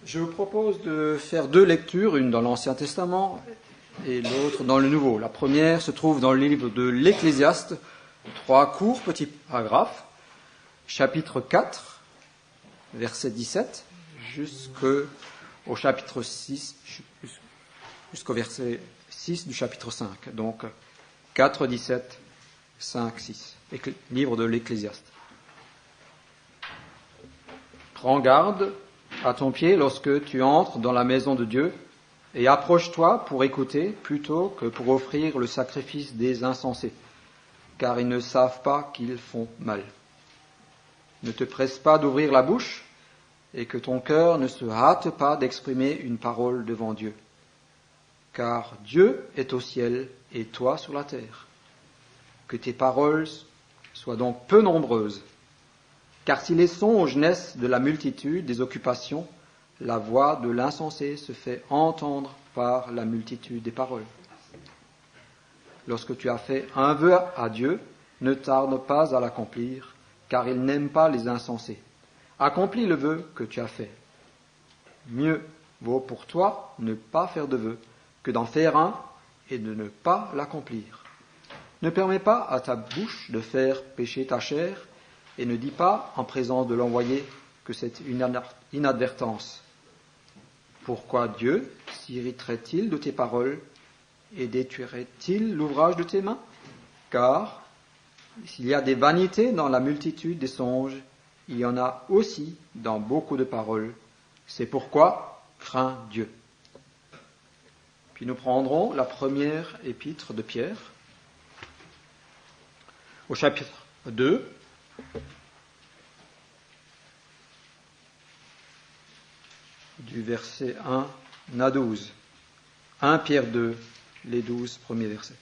Je vous propose de faire deux lectures, une dans l'Ancien Testament et l'autre dans le Nouveau. La première se trouve dans le livre de l'Ecclésiaste, 3 courts petits paragraphes, chapitre 4, verset 17, jusqu'au chapitre 6, jusqu'au verset 6 du chapitre 5. Donc 4, 17, 5, 6. Livre de l'Ecclésiaste. Prends garde à ton pied lorsque tu entres dans la maison de Dieu, et approche-toi pour écouter plutôt que pour offrir le sacrifice des insensés, car ils ne savent pas qu'ils font mal. Ne te presse pas d'ouvrir la bouche, et que ton cœur ne se hâte pas d'exprimer une parole devant Dieu, car Dieu est au ciel et toi sur la terre. Que tes paroles soient donc peu nombreuses, car si les songes naissent de la multitude des occupations, la voix de l'insensé se fait entendre par la multitude des paroles. Lorsque tu as fait un vœu à Dieu, ne tarde pas à l'accomplir, car il n'aime pas les insensés. Accomplis le vœu que tu as fait. Mieux vaut pour toi ne pas faire de vœu que d'en faire un et de ne pas l'accomplir. Ne permets pas à ta bouche de faire pécher ta chair, et ne dis pas en présence de l'envoyé que c'est une inadvertance. Pourquoi Dieu s'irriterait-il de tes paroles et détruirait-il l'ouvrage de tes mains? Car s'il y a des vanités dans la multitude des songes, il y en a aussi dans beaucoup de paroles. C'est pourquoi crains Dieu. Puis nous prendrons la première épître de Pierre, au chapitre 2, du verset 1 à 12. 1 Pierre 2, les 12 premiers versets.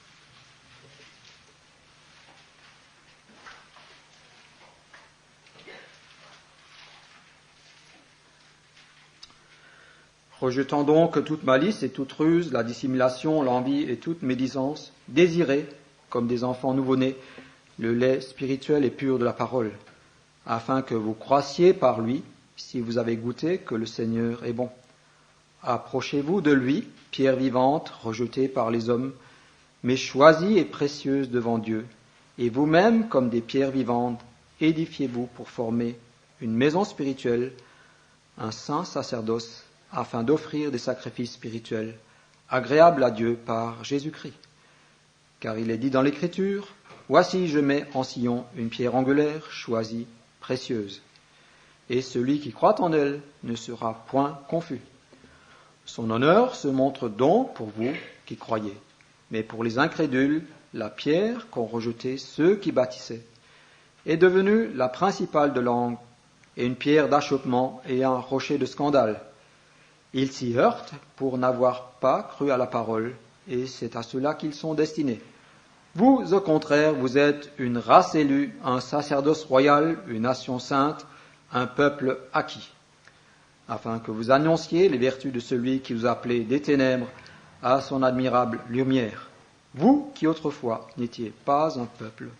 Rejetant donc toute malice et toute ruse, la dissimulation, l'envie et toute médisance, désirez, comme des enfants nouveau-nés, le lait spirituel et pur de la parole, afin que vous croissiez par lui, si vous avez goûté que le Seigneur est bon. Approchez-vous de lui, pierre vivante, rejetée par les hommes, mais choisie et précieuse devant Dieu, et vous-même, comme des pierres vivantes, édifiez-vous pour former une maison spirituelle, un saint sacerdoce, afin d'offrir des sacrifices spirituels, agréables à Dieu par Jésus-Christ. Car il est dit dans l'Écriture, « Voici, je mets en Sion une pierre angulaire, choisie, précieuse. Et celui qui croit en elle ne sera point confus. Son honneur se montre donc pour vous qui croyez. Mais pour les incrédules, la pierre qu'ont rejetée ceux qui bâtissaient est devenue la principale de l'angle, et une pierre d'achoppement et un rocher de scandale. Ils s'y heurtent pour n'avoir pas cru à la parole, et c'est à cela qu'ils sont destinés. Vous, au contraire, vous êtes une race élue, un sacerdoce royal, une nation sainte, un peuple acquis, afin que vous annonciez les vertus de celui qui vous a appelé des ténèbres à son admirable lumière. Vous qui autrefois n'étiez pas un peuple,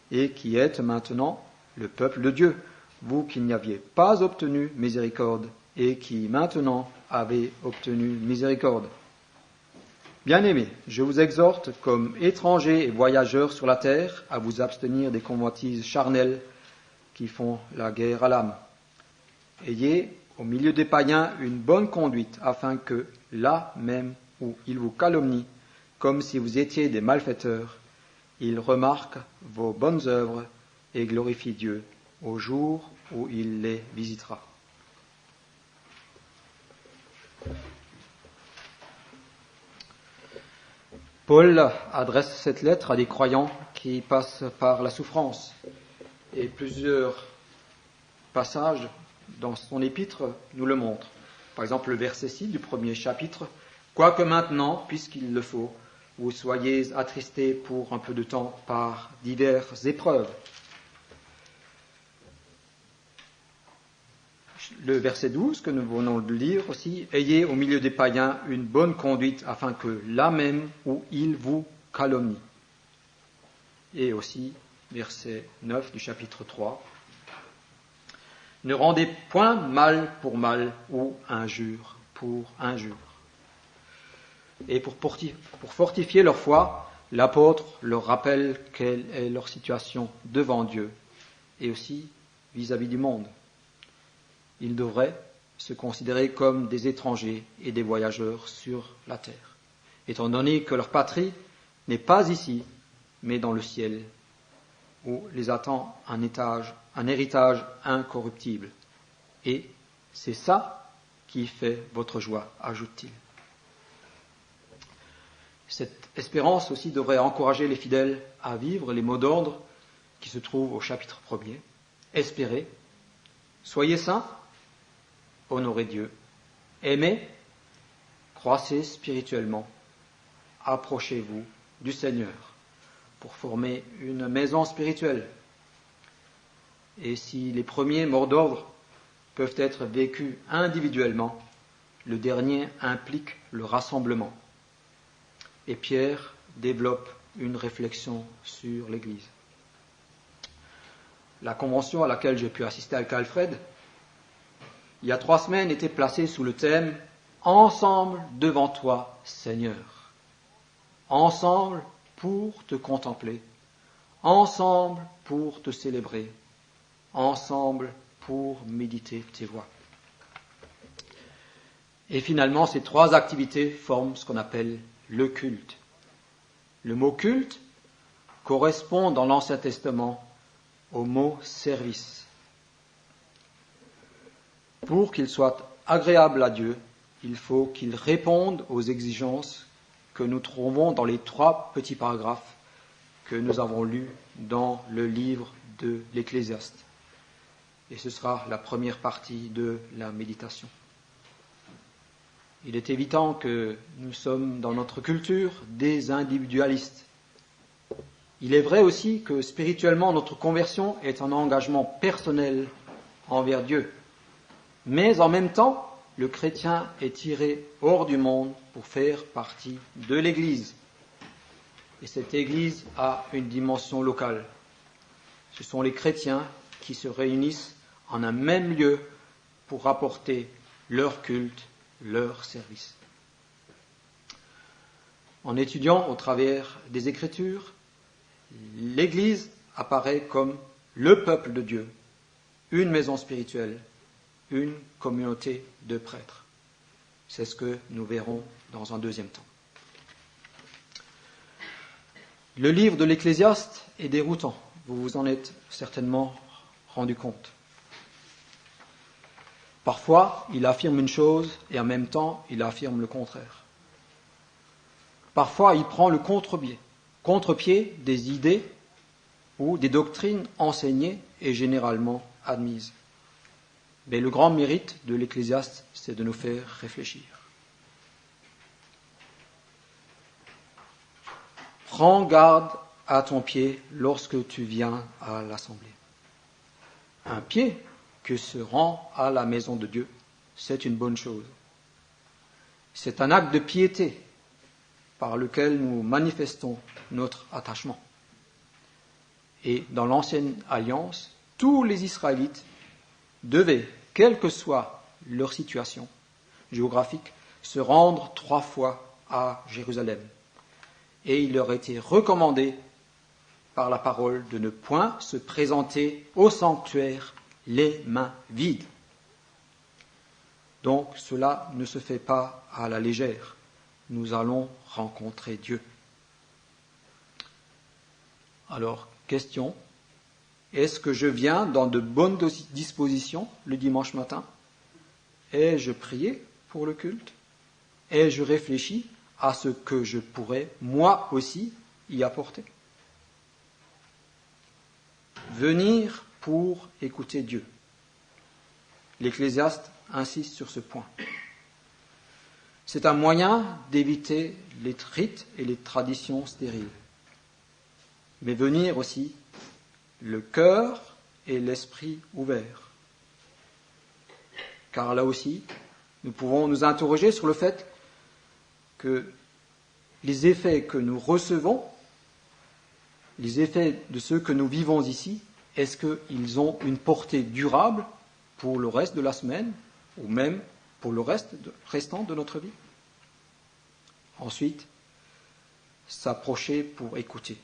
et qui êtes maintenant le peuple de Dieu, vous qui n'aviez pas obtenu miséricorde, et qui maintenant avez obtenu miséricorde. Bien-aimés, je vous exhorte, comme étrangers et voyageurs sur la terre, à vous abstenir des convoitises charnelles qui font la guerre à l'âme. Ayez au milieu des païens une bonne conduite, afin que, là même où ils vous calomnient, comme si vous étiez des malfaiteurs, ils remarquent vos bonnes œuvres et glorifient Dieu au jour où il les visitera. Paul adresse cette lettre à des croyants qui passent par la souffrance, et plusieurs passages dans son épître nous le montrent. Par exemple, le verset 6 du premier chapitre, « Quoique maintenant, puisqu'il le faut, vous soyez attristés pour un peu de temps par diverses épreuves. » Le verset 12 que nous venons de lire aussi, « Ayez au milieu des païens une bonne conduite afin que là même où ils vous calomnient. » Et aussi verset 9 du chapitre 3, Ne rendez point mal pour mal ou injure pour injure. Et pour fortifier leur foi, l'apôtre leur rappelle quelle est leur situation devant Dieu et aussi vis-à-vis du monde. Ils devraient se considérer comme des étrangers et des voyageurs sur la terre, étant donné que leur patrie n'est pas ici, mais dans le ciel, où les attend un héritage incorruptible. Et c'est ça qui fait votre joie, ajoute-t-il. Cette espérance aussi devrait encourager les fidèles à vivre les mots d'ordre qui se trouvent au chapitre 1er. Espérez, soyez saints, honorez Dieu, aimez, croissez spirituellement, approchez-vous du Seigneur pour former une maison spirituelle. Et si les premiers mots d'ordre peuvent être vécus individuellement, le dernier implique le rassemblement. Et Pierre développe une réflexion sur l'Église. La convention à laquelle j'ai pu assister avec Alfred, il y a 3 semaines, était placée sous le thème « Ensemble devant toi, Seigneur ». Ensemble pour te contempler, ensemble pour te célébrer, ensemble pour méditer tes voies. Et finalement, ces 3 activités forment ce qu'on appelle le culte. Le mot culte correspond dans l'Ancien Testament au mot service. Pour qu'il soit agréable à Dieu, il faut qu'il réponde aux exigences que nous trouvons dans les 3 petits paragraphes que nous avons lus dans le livre de l'Ecclésiaste. Et ce sera la première partie de la méditation. Il est évident que nous sommes dans notre culture des individualistes. Il est vrai aussi que spirituellement notre conversion est un engagement personnel envers Dieu. Mais en même temps, le chrétien est tiré hors du monde pour faire partie de l'Église. Et cette Église a une dimension locale. Ce sont les chrétiens qui se réunissent en un même lieu pour apporter leur culte, leur service. En étudiant au travers des Écritures, l'Église apparaît comme le peuple de Dieu, une maison spirituelle, une communauté de prêtres. C'est ce que nous verrons dans un deuxième temps. Le livre de l'Ecclésiaste est déroutant, vous vous en êtes certainement rendu compte. Parfois, il affirme une chose et en même temps, il affirme le contraire. Parfois, il prend le contre-pied des idées ou des doctrines enseignées et généralement admises. Mais le grand mérite de l'Ecclésiaste, c'est de nous faire réfléchir. Prends garde à ton pied lorsque tu viens à l'assemblée. Un pied que se rend à la maison de Dieu, c'est une bonne chose. C'est un acte de piété par lequel nous manifestons notre attachement. Et dans l'Ancienne Alliance, tous les Israélites devaient, quelle que soit leur situation géographique, se rendre 3 fois à Jérusalem. Et il leur était recommandé par la parole de ne point se présenter au sanctuaire les mains vides. Donc cela ne se fait pas à la légère. Nous allons rencontrer Dieu. Alors, question, est-ce que je viens dans de bonnes dispositions le dimanche matin? Ai-je prié pour le culte? Ai-je réfléchi à ce que je pourrais, moi aussi, y apporter? Venir pour écouter Dieu. L'Ecclésiaste insiste sur ce point. C'est un moyen d'éviter les rites et les traditions stériles. Mais venir aussi, le cœur et l'esprit ouverts. Car là aussi, nous pouvons nous interroger sur le fait que les effets que nous recevons, les effets de ceux que nous vivons ici, est-ce qu'ils ont une portée durable pour le reste de la semaine ou même pour le restant de notre vie. Ensuite, s'approcher pour écouter.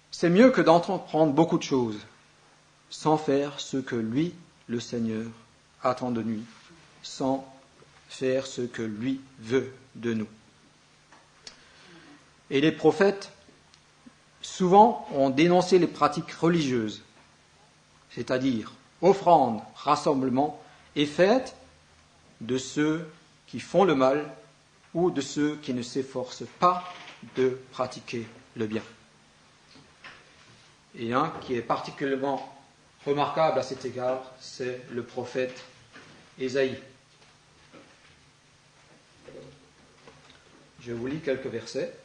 C'est mieux que d'entreprendre beaucoup de choses sans faire ce que lui, le Seigneur, attend de nous, sans faire ce que lui veut de nous. Et les prophètes, souvent, ont dénoncé les pratiques religieuses, c'est-à-dire offrandes, rassemblements et fêtes de ceux qui font le mal ou de ceux qui ne s'efforcent pas de pratiquer le bien. Et un qui est particulièrement remarquable à cet égard, c'est le prophète Ésaïe. Je vous lis quelques versets.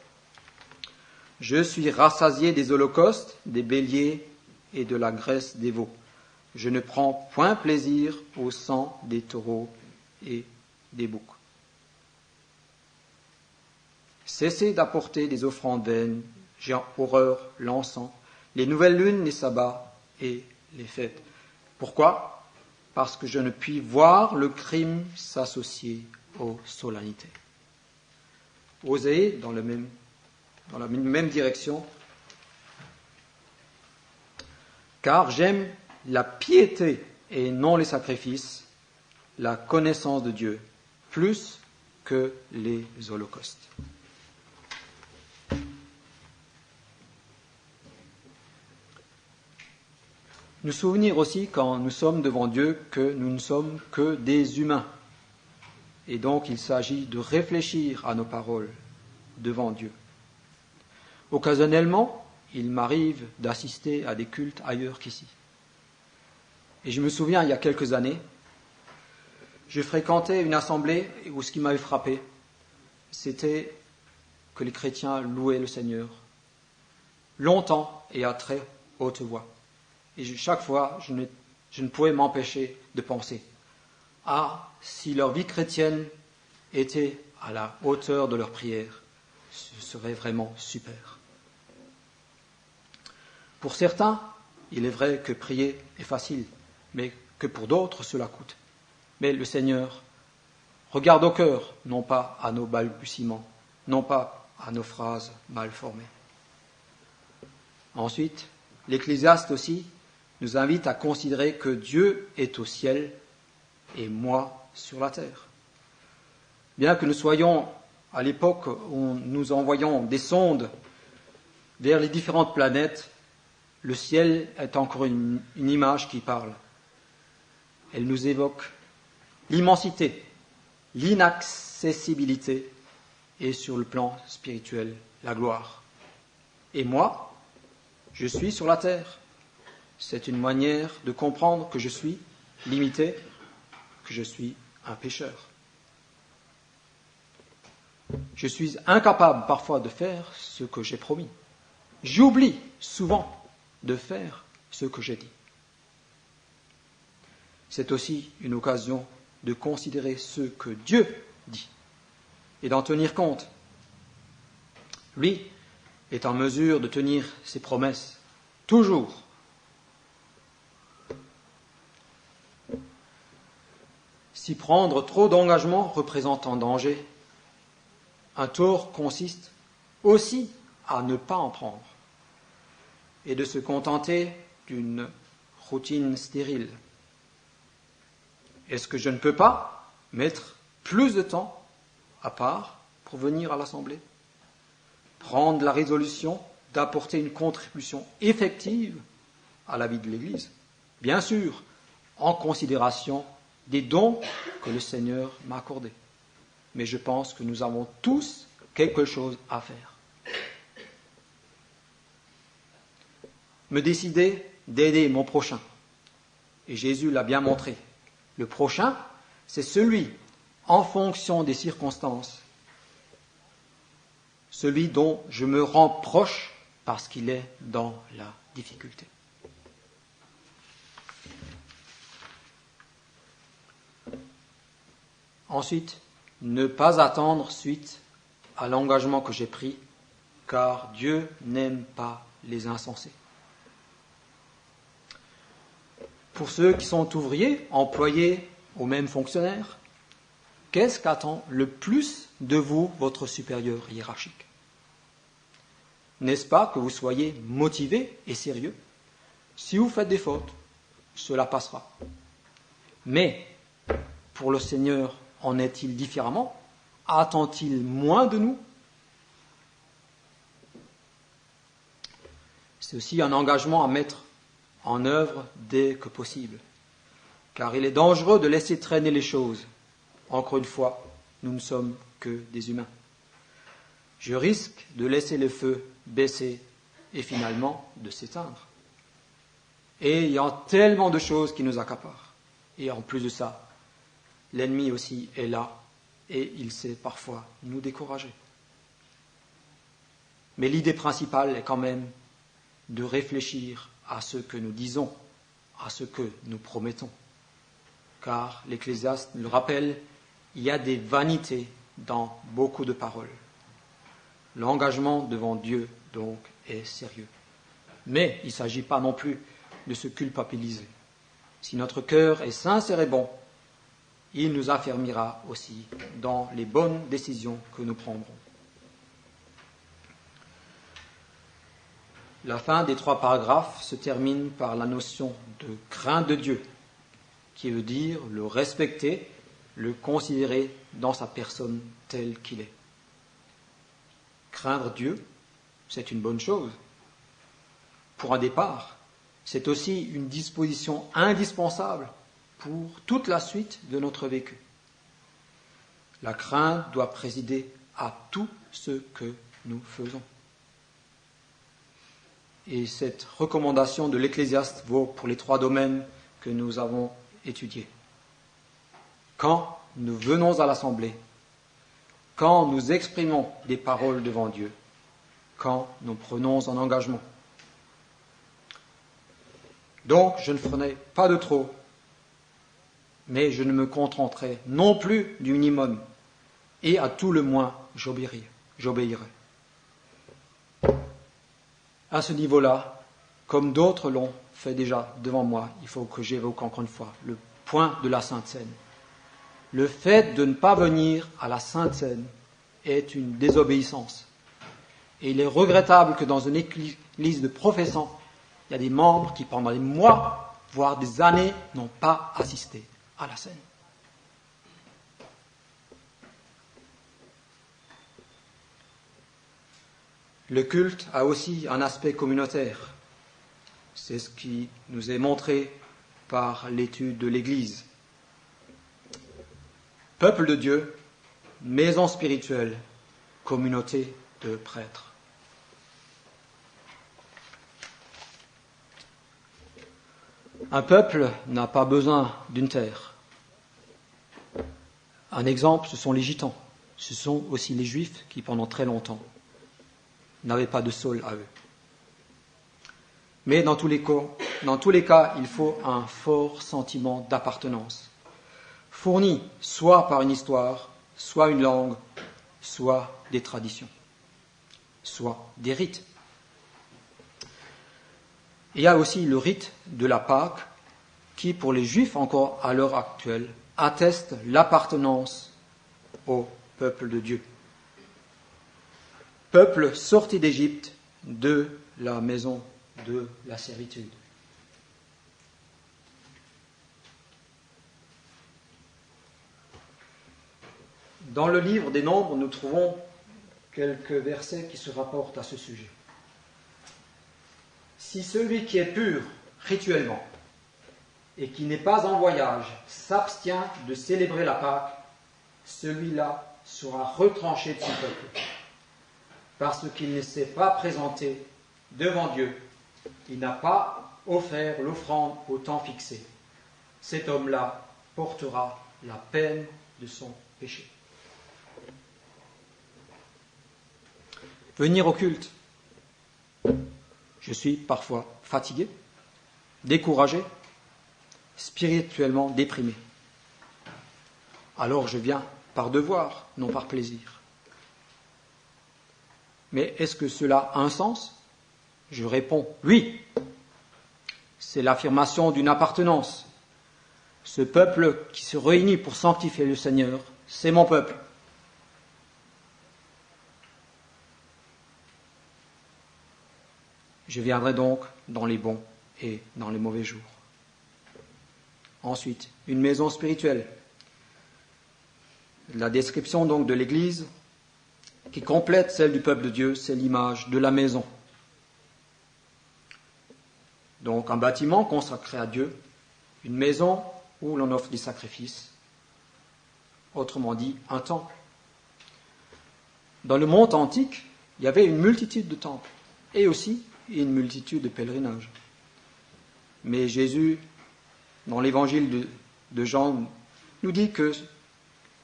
« Je suis rassasié des holocaustes, des béliers et de la graisse des veaux. Je ne prends point plaisir au sang des taureaux et des boucs. Cessez d'apporter des offrandes vaines, j'ai horreur l'encens, les nouvelles lunes, les sabbats et les fêtes. Pourquoi ? Parce que je ne puis voir le crime s'associer aux solennités. » Osée, dans la même direction. Car j'aime la piété et non les sacrifices, la connaissance de Dieu, plus que les holocaustes. Nous souvenir aussi, quand nous sommes devant Dieu, que nous ne sommes que des humains. Et donc, il s'agit de réfléchir à nos paroles devant Dieu. Occasionnellement, il m'arrive d'assister à des cultes ailleurs qu'ici. Et je me souviens, il y a quelques années, je fréquentais une assemblée où ce qui m'avait frappé, c'était que les chrétiens louaient le Seigneur longtemps et à très haute voix. Et chaque fois, je ne pouvais m'empêcher de penser « Ah, si leur vie chrétienne était à la hauteur de leur prière, ce serait vraiment super. » Pour certains, il est vrai que prier est facile, mais que pour d'autres, cela coûte. Mais le Seigneur regarde au cœur, non pas à nos balbutiements, non pas à nos phrases mal formées. Ensuite, l'Ecclésiaste aussi nous invite à considérer que Dieu est au ciel et moi sur la terre. Bien que nous soyons à l'époque où nous envoyons des sondes vers les différentes planètes, le ciel est encore une image qui parle. Elle nous évoque l'immensité, l'inaccessibilité et sur le plan spirituel, la gloire. Et moi, je suis sur la terre. C'est une manière de comprendre que je suis limité, que je suis un pécheur. Je suis incapable parfois de faire ce que j'ai promis. J'oublie souvent de faire ce que j'ai dit. C'est aussi une occasion de considérer ce que Dieu dit et d'en tenir compte. Lui est en mesure de tenir ses promesses, toujours. Si prendre trop d'engagements représente un danger, un tort consiste aussi à ne pas en prendre et de se contenter d'une routine stérile. Est-ce que je ne peux pas mettre plus de temps à part pour venir à l'Assemblée ? Prendre la résolution d'apporter une contribution effective à la vie de l'Église ? Bien sûr, en considération des dons que le Seigneur m'a accordés. Mais je pense que nous avons tous quelque chose à faire. Me décider d'aider mon prochain. Et Jésus l'a bien montré. Le prochain, c'est celui, en fonction des circonstances, celui dont je me rends proche parce qu'il est dans la difficulté. Ensuite, ne pas attendre suite à l'engagement que j'ai pris, car Dieu n'aime pas les insensés. Pour ceux qui sont ouvriers, employés aux mêmes fonctionnaires, qu'est-ce qu'attend le plus de vous, votre supérieur hiérarchique? N'est-ce pas que vous soyez motivé et sérieux? Si vous faites des fautes, cela passera. Mais pour le Seigneur, en est-il différemment? Attend-il moins de nous? C'est aussi un engagement à mettre en œuvre dès que possible, car il est dangereux de laisser traîner les choses. Encore une fois, nous ne sommes que des humains. Je risque de laisser le feu baisser et finalement de s'éteindre. Et il y a tellement de choses qui nous accaparent. Et en plus de ça, l'ennemi aussi est là et il sait parfois nous décourager. Mais l'idée principale est quand même de réfléchir à ce que nous disons, à ce que nous promettons. Car l'Ecclésiaste le rappelle, il y a des vanités dans beaucoup de paroles. L'engagement devant Dieu, donc, est sérieux. Mais il ne s'agit pas non plus de se culpabiliser. Si notre cœur est sincère et bon, il nous affermira aussi dans les bonnes décisions que nous prendrons. La fin des 3 paragraphes se termine par la notion de crainte de Dieu, qui veut dire le respecter, le considérer dans sa personne telle qu'il est. Craindre Dieu, c'est une bonne chose. Pour un départ, c'est aussi une disposition indispensable pour toute la suite de notre vécu. La crainte doit présider à tout ce que nous faisons. Et cette recommandation de l'Ecclésiaste vaut pour les 3 domaines que nous avons étudiés. Quand nous venons à l'Assemblée, quand nous exprimons des paroles devant Dieu, quand nous prenons un engagement. Donc, je ne ferai pas de trop, mais je ne me contenterai non plus du minimum, et à tout le moins, j'obéirai. À ce niveau-là, comme d'autres l'ont fait déjà devant moi, il faut que j'évoque encore une fois le point de la Sainte Seine. Le fait de ne pas venir à la Sainte Seine est une désobéissance. Et il est regrettable que dans une église de professants, il y a des membres qui pendant des mois, voire des années, n'ont pas assisté à la Seine. Le culte a aussi un aspect communautaire. C'est ce qui nous est montré par l'étude de l'Église. Peuple de Dieu, maison spirituelle, communauté de prêtres. Un peuple n'a pas besoin d'une terre. Un exemple, ce sont les Gitans. Ce sont aussi les Juifs qui, pendant très longtemps, n'avaient pas de sol à eux. Mais dans tous les cas, il faut un fort sentiment d'appartenance, fourni soit par une histoire, soit une langue, soit des traditions, soit des rites. Il y a aussi le rite de la Pâque qui, pour les Juifs encore à l'heure actuelle, atteste l'appartenance au peuple de Dieu. Peuple sorti d'Égypte de la maison de la servitude. Dans le livre des Nombres, nous trouvons quelques versets qui se rapportent à ce sujet. Si celui qui est pur rituellement et qui n'est pas en voyage s'abstient de célébrer la Pâque, celui-là sera retranché de son peuple, parce qu'il ne s'est pas présenté devant Dieu, il n'a pas offert l'offrande au temps fixé. Cet homme-là portera la peine de son péché. Venir au culte. Je suis parfois fatigué, découragé, spirituellement déprimé. Alors je viens par devoir, non par plaisir. Mais est-ce que cela a un sens? Je réponds oui. c'est l'affirmation d'une appartenance. Ce peuple qui se réunit pour sanctifier le Seigneur, c'est mon peuple. Je viendrai donc dans les bons et dans les mauvais jours. Ensuite, une maison spirituelle. La description donc de l'Église qui complète celle du peuple de Dieu, c'est l'image de la maison. Donc un bâtiment consacré à Dieu, une maison où l'on offre des sacrifices, autrement dit un temple. Dans le monde antique, il y avait une multitude de temples et aussi une multitude de pèlerinages. Mais Jésus, dans l'évangile de Jean, nous dit que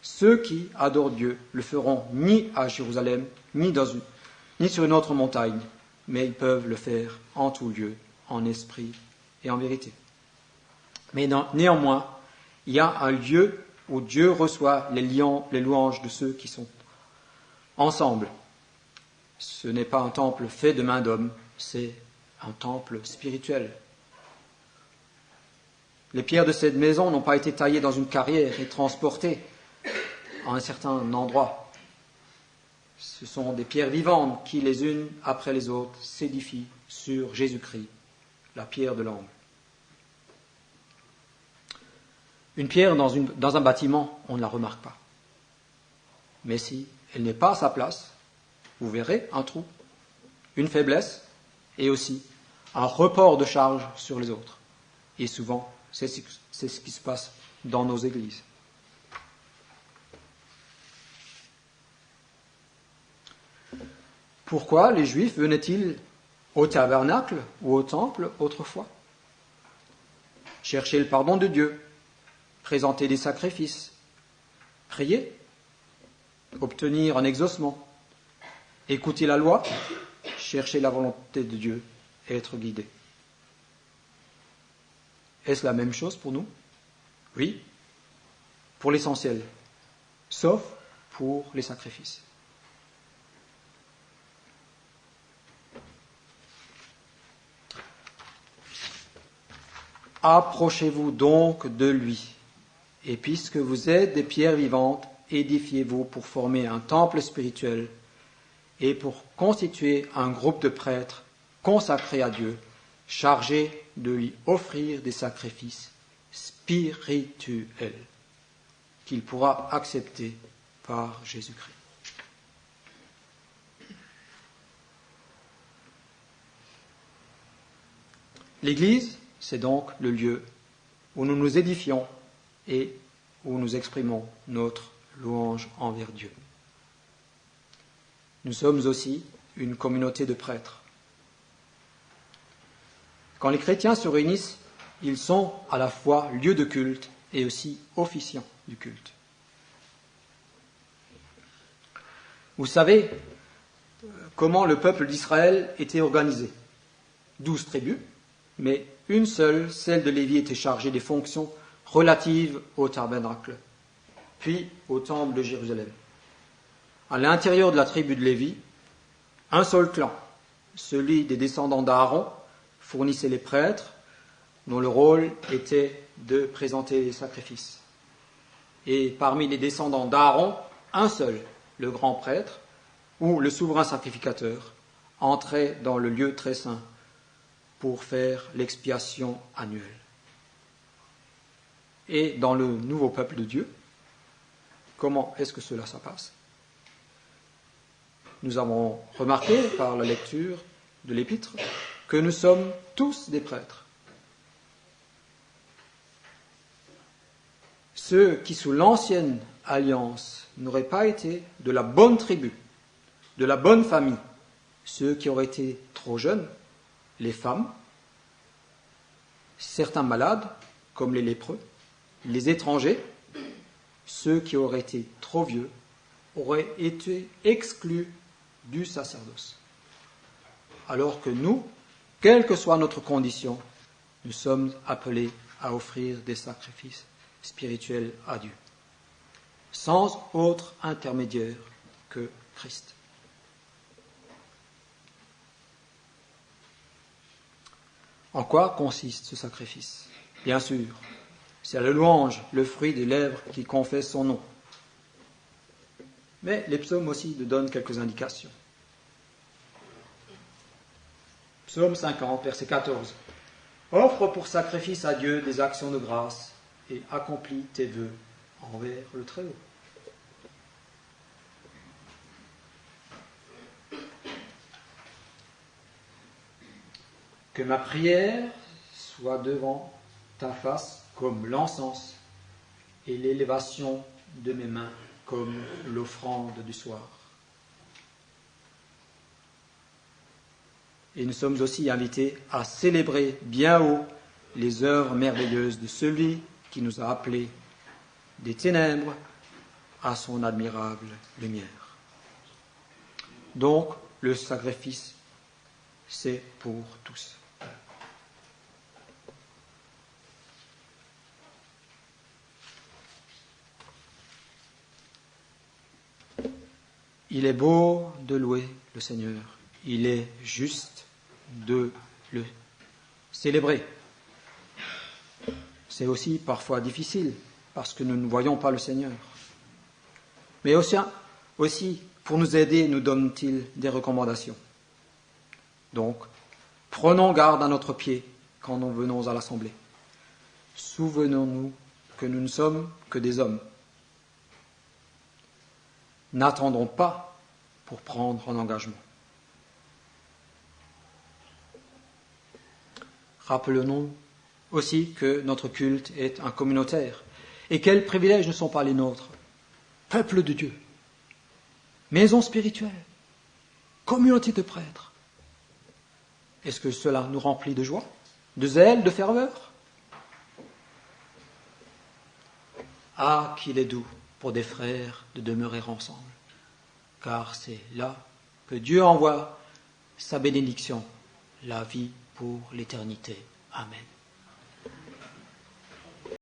ceux qui adorent Dieu le feront ni à Jérusalem, ni sur une autre montagne, mais ils peuvent le faire en tout lieu, en esprit et en vérité. Mais néanmoins, il y a un lieu où Dieu reçoit les louanges de ceux qui sont ensemble. Ce n'est pas un temple fait de main d'homme, c'est un temple spirituel. Les pierres de cette maison n'ont pas été taillées dans une carrière et transportées à un certain endroit. Ce sont des pierres vivantes qui, les unes après les autres, s'édifient sur Jésus-Christ, la pierre de l'angle. Une pierre dans un bâtiment, on ne la remarque pas. Mais si elle n'est pas à sa place, vous verrez un trou, une faiblesse et aussi un report de charge sur les autres. Et souvent, c'est ce qui se passe dans nos églises. Pourquoi les Juifs venaient-ils au tabernacle ou au temple autrefois? Chercher le pardon de Dieu, présenter des sacrifices, prier, obtenir un exaucement, écouter la loi, chercher la volonté de Dieu et être guidé. Est-ce la même chose pour nous? Oui, pour l'essentiel, sauf pour les sacrifices. Approchez-vous donc de lui, et puisque vous êtes des pierres vivantes, édifiez-vous pour former un temple spirituel et pour constituer un groupe de prêtres consacrés à Dieu, chargés de lui offrir des sacrifices spirituels qu'il pourra accepter par Jésus-Christ. L'Église, c'est donc le lieu où nous nous édifions et où nous exprimons notre louange envers Dieu. Nous sommes aussi une communauté de prêtres. Quand les chrétiens se réunissent, ils sont à la fois lieu de culte et aussi officiants du culte. Vous savez comment le peuple d'Israël était organisé. 12 tribus, mais une seule, celle de Lévi, était chargée des fonctions relatives au tabernacle, puis au temple de Jérusalem. À l'intérieur de la tribu de Lévi, un seul clan, celui des descendants d'Aaron, fournissait les prêtres, dont le rôle était de présenter les sacrifices. Et parmi les descendants d'Aaron, un seul, le grand prêtre, ou le souverain sacrificateur, entrait dans le lieu très saint pour faire l'expiation annuelle. Et dans le nouveau peuple de Dieu, comment est-ce que cela se passe? Nous avons remarqué par la lecture de l'Épître que nous sommes tous des prêtres. Ceux qui, sous l'ancienne alliance, n'auraient pas été de la bonne tribu, de la bonne famille, ceux qui auraient été trop jeunes, les femmes, certains malades, comme les lépreux, les étrangers, ceux qui auraient été trop vieux, auraient été exclus du sacerdoce. Alors que nous, quelle que soit notre condition, nous sommes appelés à offrir des sacrifices spirituels à Dieu, sans autre intermédiaire que Christ. En quoi consiste ce sacrifice? Bien sûr, c'est la louange, le fruit des lèvres qui confessent son nom. Mais les psaumes aussi nous donnent quelques indications. Psaume 50, verset 14. Offre pour sacrifice à Dieu des actions de grâce et accomplis tes vœux envers le Très-Haut. Que ma prière soit devant ta face comme l'encens et l'élévation de mes mains comme l'offrande du soir. Et nous sommes aussi invités à célébrer bien haut les œuvres merveilleuses de celui qui nous a appelés des ténèbres à son admirable lumière. Donc, le sacrifice, c'est pour tous. Il est beau de louer le Seigneur. Il est juste de le célébrer. C'est aussi parfois difficile parce que nous ne voyons pas le Seigneur. Mais aussi pour nous aider, nous donne-t-il des recommandations. Donc, prenons garde à notre pied quand nous venons à l'assemblée. Souvenons-nous que nous ne sommes que des hommes. N'attendons pas pour prendre un engagement. Rappelons-nous aussi que notre culte est un communautaire. Et quels privilèges ne sont pas les nôtres? Peuple de Dieu, maison spirituelle, communauté de prêtres. Est-ce que cela nous remplit de joie, de zèle, de ferveur? Ah, qu'il est doux pour des frères de demeurer ensemble, car c'est là que Dieu envoie sa bénédiction, la vie pour l'éternité. Amen.